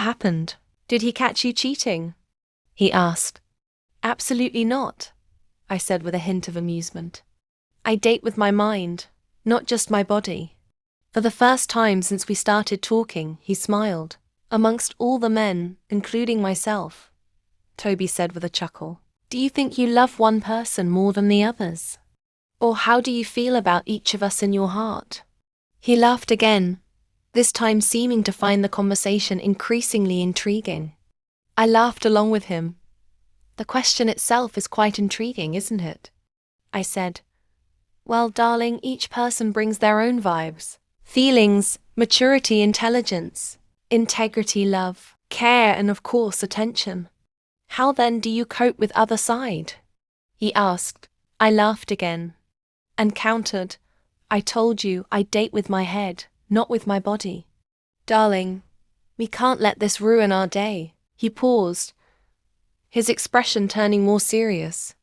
happened? Did he catch you cheating? He asked. Absolutely not, I said with a hint of amusement. I date with my mind, not just my body. For the first time since we started talking, he smiled. Amongst all the men, including myself, Toby said with a chuckle. Do you think you love one person more than the others? Or how do you feel about each of us in your heart? He laughed again, this time seeming to find the conversation increasingly intriguing. I laughed along with him. The question itself is quite intriguing, isn't it? I said. Well, darling, each person brings their own vibes. Feelings, maturity, intelligence, integrity, love, care, and of course, attention. How then do you cope with other side? He asked. I laughed again. And countered, I told you I date with my head, not with my body. Darling, we can't let this ruin our day. He paused, his expression turning more serious.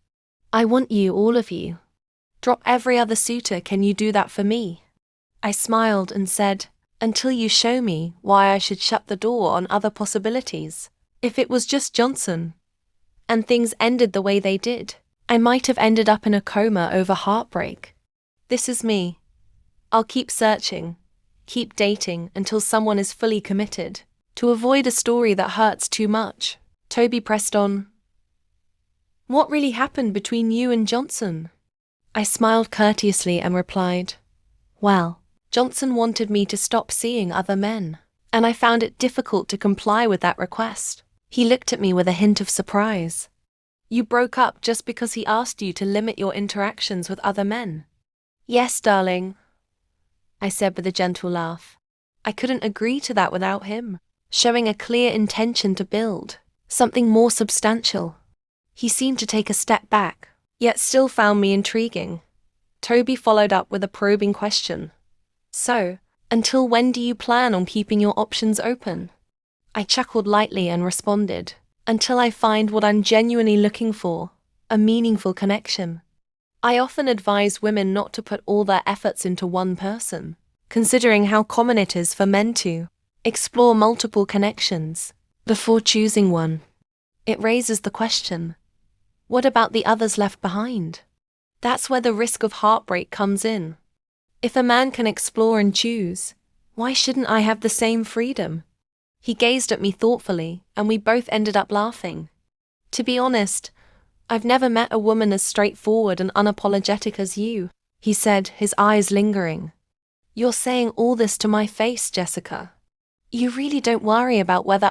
I want you, all of you. Drop every other suitor, can you do that for me? I smiled and said, until you show me why I should shut the door on other possibilities. If it was just Johnson, and things ended the way they did, I might have ended up in a coma over heartbreak. This is me. I'll keep searching, keep dating until someone is fully committed, to avoid a story that hurts too much. Toby pressed on. What really happened between you and Johnson? I smiled courteously and replied, well, Johnson wanted me to stop seeing other men, and I found it difficult to comply with that request. He looked at me with a hint of surprise. You broke up just because he asked you to limit your interactions with other men? Yes, darling, I said with a gentle laugh. I couldn't agree to that without him, showing a clear intention to build something more substantial. He seemed to take a step back, yet still found me intriguing. Toby followed up with a probing question. So, until when do you plan on keeping your options open? I chuckled lightly and responded, until I find what I'm genuinely looking for, a meaningful connection. I often advise women not to put all their efforts into one person, considering how common it is for men to explore multiple connections before choosing one. It raises the question, what about the others left behind? That's where the risk of heartbreak comes in. If a man can explore and choose, why shouldn't I have the same freedom? He gazed at me thoughtfully, and we both ended up laughing. To be honest, I've never met a woman as straightforward and unapologetic as you, he said, his eyes lingering. You're saying all this to my face, Jessica. You really don't worry about whether